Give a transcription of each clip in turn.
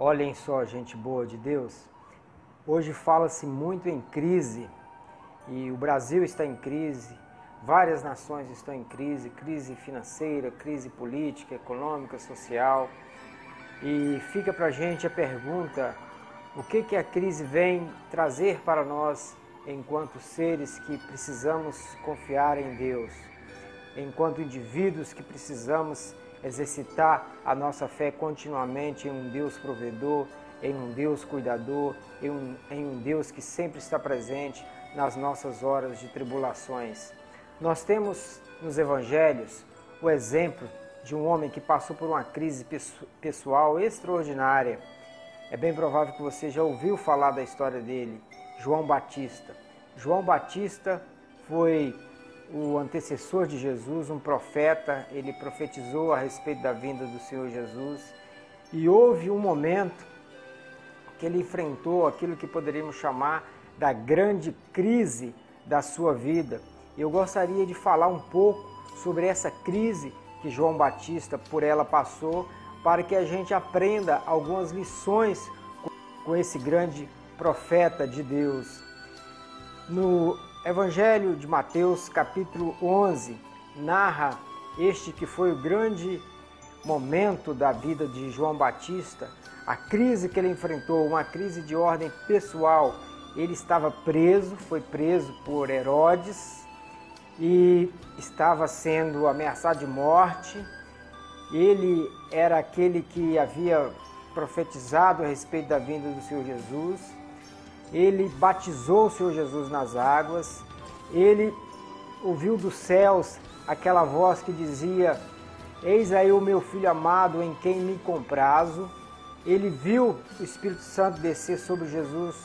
Olhem só, gente boa de Deus, hoje fala-se muito em crise e o Brasil está em crise, várias nações estão em crise, crise financeira, crise política, econômica, social. E fica para a gente a pergunta, o que a crise vem trazer para nós enquanto seres que precisamos confiar em Deus, enquanto indivíduos que precisamos exercitar a nossa fé continuamente em um Deus provedor, em um Deus cuidador, em um Deus que sempre está presente nas nossas horas de tribulações. Nós temos nos evangelhos o exemplo de um homem que passou por uma crise pessoal extraordinária. É bem provável que você já ouviu falar da história dele, João Batista. João Batista foi o antecessor de Jesus, um profeta. Ele profetizou a respeito da vinda do Senhor Jesus. E houve um momento que ele enfrentou aquilo que poderíamos chamar da grande crise da sua vida. Eu gostaria de falar um pouco sobre essa crise que João Batista por ela passou, para que a gente aprenda algumas lições com esse grande profeta de Deus. No Evangelho de Mateus, capítulo 11, narra este que foi o grande momento da vida de João Batista, a crise que ele enfrentou, uma crise de ordem pessoal. Ele estava preso, foi preso por Herodes e estava sendo ameaçado de morte. Ele era aquele que havia profetizado a respeito da vinda do Senhor Jesus. Ele batizou o Senhor Jesus nas águas. Ele ouviu dos céus aquela voz que dizia: eis aí o meu filho amado em quem me comprazo. Ele viu o Espírito Santo descer sobre Jesus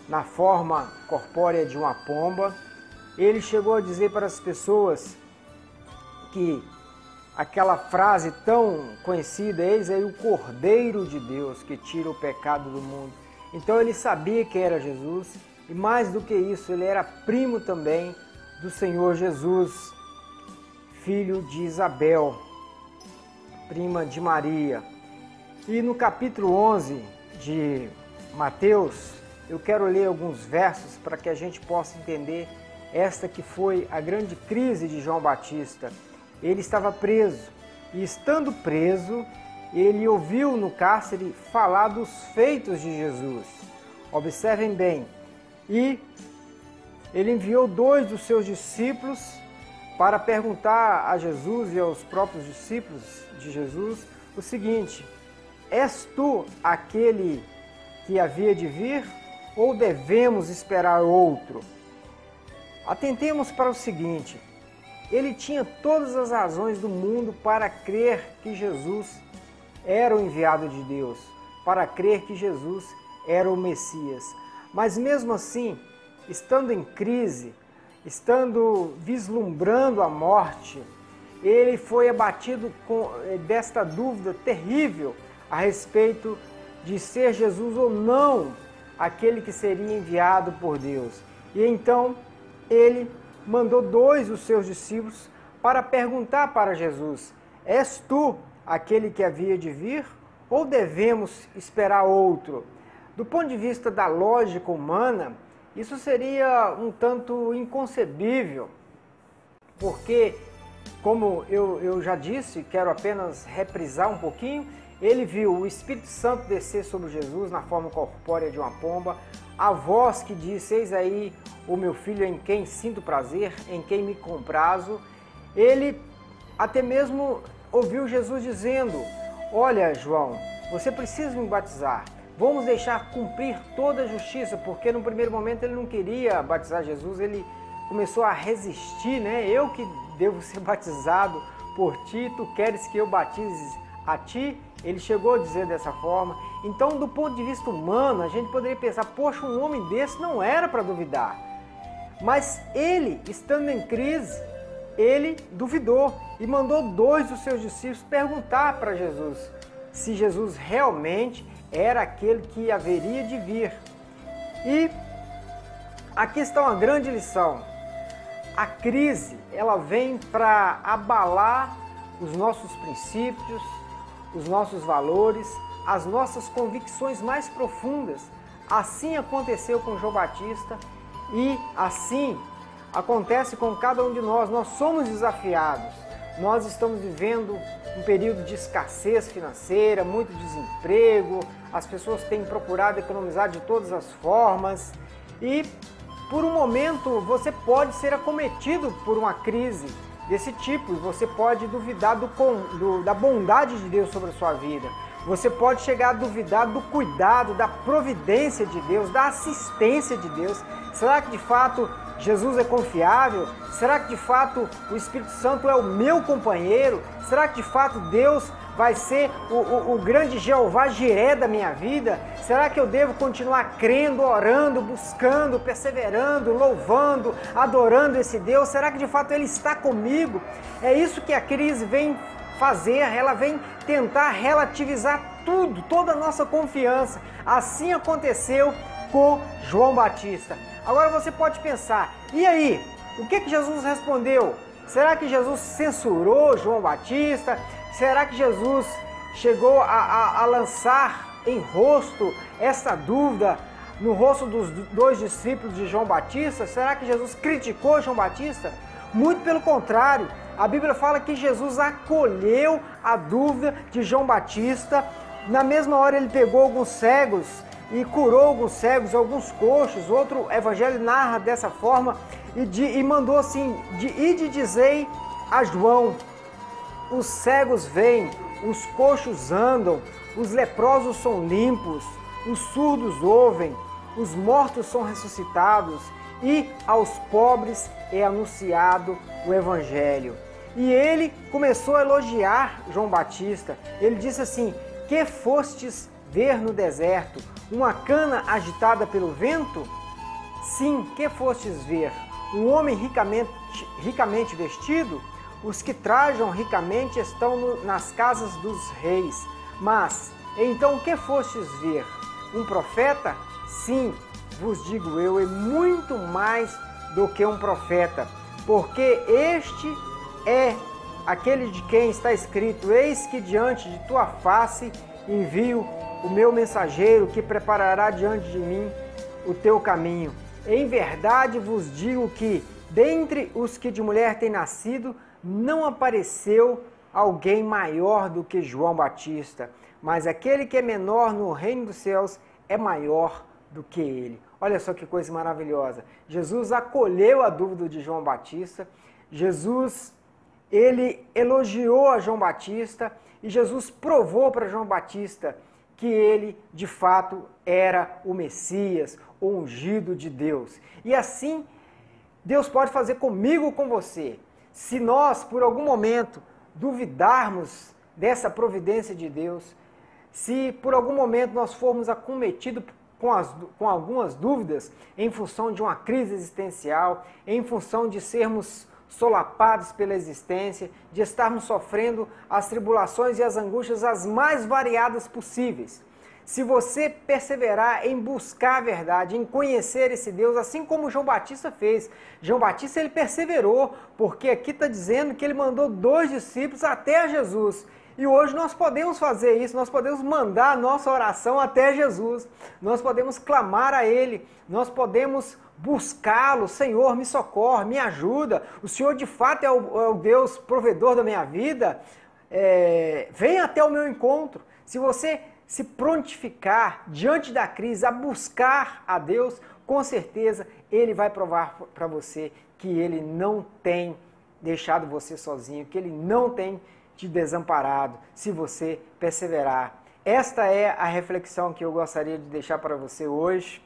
na forma corpórea de uma pomba. Ele chegou a dizer para as pessoas que aquela frase tão conhecida: eis aí o Cordeiro de Deus que tira o pecado do mundo. Então ele sabia quem era Jesus e, mais do que isso, ele era primo também do Senhor Jesus, filho de Isabel, prima de Maria. E no capítulo 11 de Mateus, eu quero ler alguns versos para que a gente possa entender esta que foi a grande crise de João Batista. Ele estava preso e, estando preso, ele ouviu no cárcere falar dos feitos de Jesus. Observem bem. E ele enviou 2 dos seus discípulos para perguntar a Jesus e aos próprios discípulos de Jesus o seguinte: és tu aquele que havia de vir ou devemos esperar outro? Atentemos para o seguinte: ele tinha todas as razões do mundo para crer que Jesus era o enviado de Deus, para crer que Jesus era o Messias. Mas mesmo assim, estando em crise, estando vislumbrando a morte, ele foi abatido desta dúvida terrível a respeito de ser Jesus ou não aquele que seria enviado por Deus. E então ele mandou 2 dos seus discípulos para perguntar para Jesus: és tu aquele que havia de vir ou devemos esperar outro? Do ponto de vista da lógica humana, isso seria um tanto inconcebível, porque, como eu já disse, quero apenas reprisar um pouquinho, ele viu o Espírito Santo descer sobre Jesus na forma corpórea de uma pomba, a voz que disse: eis aí o meu filho em quem sinto prazer, em quem me comprazo. Ele até mesmo ouviu Jesus dizendo: olha, João, você precisa me batizar, vamos deixar cumprir toda a justiça, porque no primeiro momento ele não queria batizar Jesus, ele começou a resistir, né? Eu que devo ser batizado por ti, tu queres que eu batize a ti? Ele chegou a dizer dessa forma. Então, do ponto de vista humano, a gente poderia pensar: poxa, um homem desse não era para duvidar. Mas ele, estando em crise, ele duvidou e mandou 2 dos seus discípulos perguntar para Jesus se Jesus realmente era aquele que haveria de vir. E aqui está uma grande lição. A crise, ela vem para abalar os nossos princípios, os nossos valores, as nossas convicções mais profundas. Assim aconteceu com João Batista e assim acontece com cada um de nós. Nós somos desafiados. Nós estamos vivendo um período de escassez financeira, muito desemprego, as pessoas têm procurado economizar de todas as formas e por um momento você pode ser acometido por uma crise desse tipo e você pode duvidar da bondade de Deus sobre a sua vida. Você pode chegar a duvidar do cuidado, da providência de Deus, da assistência de Deus. Será que de fato Jesus é confiável? Será que de fato o Espírito Santo é o meu companheiro? Será que de fato Deus vai ser o grande Jeová Jiré da minha vida? Será que eu devo continuar crendo, orando, buscando, perseverando, louvando, adorando esse Deus? Será que de fato Ele está comigo? É isso que a crise vem fazer, ela vem tentar relativizar tudo, toda a nossa confiança. Assim aconteceu com João Batista. Agora você pode pensar, e aí? O que Jesus respondeu? Será que Jesus censurou João Batista? Será que Jesus chegou a lançar em rosto essa dúvida no rosto dos dois discípulos de João Batista? Será que Jesus criticou João Batista? Muito pelo contrário, a Bíblia fala que Jesus acolheu a dúvida de João Batista. Na mesma hora ele pegou alguns cegos e curou alguns cegos, alguns coxos. Outro evangelho narra dessa forma e mandou assim, ide dizei a João, os cegos veem, os coxos andam, os leprosos são limpos, os surdos ouvem, os mortos são ressuscitados e aos pobres é anunciado o evangelho. E ele começou a elogiar João Batista. Ele disse assim, que fostes ver no deserto? Uma cana agitada pelo vento? Sim, que fostes ver? Um homem ricamente vestido? Os que trajam ricamente estão nas casas dos reis. Mas, então, que fostes ver? Um profeta? Sim, vos digo eu, é muito mais do que um profeta, porque este é aquele de quem está escrito, eis que diante de tua face envio o meu mensageiro que preparará diante de mim o teu caminho. Em verdade vos digo que, dentre os que de mulher têm nascido, não apareceu alguém maior do que João Batista, mas aquele que é menor no reino dos céus é maior do que ele. Olha só que coisa maravilhosa. Jesus acolheu a dúvida de João Batista, ele elogiou a João Batista e Jesus provou para João Batista que ele, de fato, era o Messias, o ungido de Deus. E assim, Deus pode fazer comigo ou com você. Se nós, por algum momento, duvidarmos dessa providência de Deus, se por algum momento nós formos acometidos com algumas dúvidas em função de uma crise existencial, em função de sermos solapados pela existência, de estarmos sofrendo as tribulações e as angústias as mais variadas possíveis. Se você perseverar em buscar a verdade, em conhecer esse Deus, assim como João Batista fez. João Batista ele perseverou, porque aqui está dizendo que ele mandou 2 discípulos até Jesus. E hoje nós podemos fazer isso, nós podemos mandar a nossa oração até Jesus, nós podemos clamar a Ele, nós podemos buscá-lo. Senhor, me socorre, me ajuda, o Senhor de fato é o Deus provedor da minha vida, vem até o meu encontro. Se você se prontificar diante da crise a buscar a Deus, com certeza Ele vai provar para você que Ele não tem deixado você sozinho, que Ele não tem te desamparado, se você perseverar. Esta é a reflexão que eu gostaria de deixar para você hoje.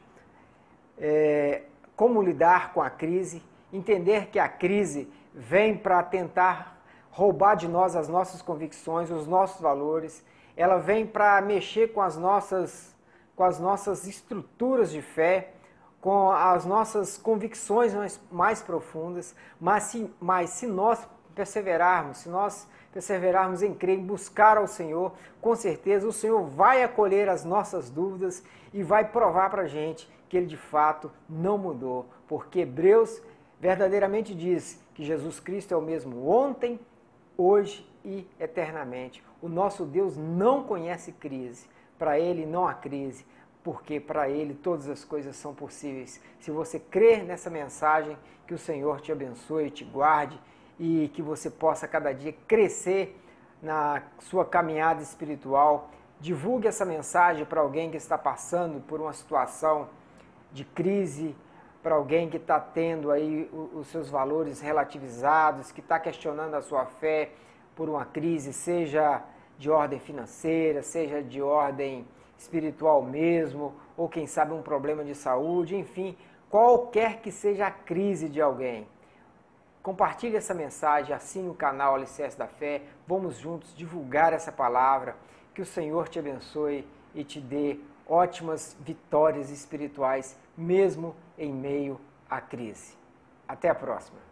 Como lidar com a crise, entender que a crise vem para tentar roubar de nós as nossas convicções, os nossos valores, ela vem para mexer com as nossas estruturas de fé, com as nossas convicções mais profundas, mas se nós perseverarmos em crer, em buscar ao Senhor, com certeza o Senhor vai acolher as nossas dúvidas e vai provar para a gente que Ele de fato não mudou, porque Hebreus verdadeiramente diz que Jesus Cristo é o mesmo ontem, hoje e eternamente. O nosso Deus não conhece crise, para Ele não há crise, porque para Ele todas as coisas são possíveis. Se você crer nessa mensagem, que o Senhor te abençoe, te guarde e que você possa cada dia crescer na sua caminhada espiritual. Divulgue essa mensagem para alguém que está passando por uma situação de crise, para alguém que está tendo aí os seus valores relativizados, que está questionando a sua fé por uma crise, seja de ordem financeira, seja de ordem espiritual mesmo, ou quem sabe um problema de saúde, enfim, qualquer que seja a crise de alguém. Compartilhe essa mensagem, assine o canal Alicerce da Fé, vamos juntos divulgar essa palavra, que o Senhor te abençoe e te dê ótimas vitórias espirituais, mesmo em meio à crise. Até a próxima!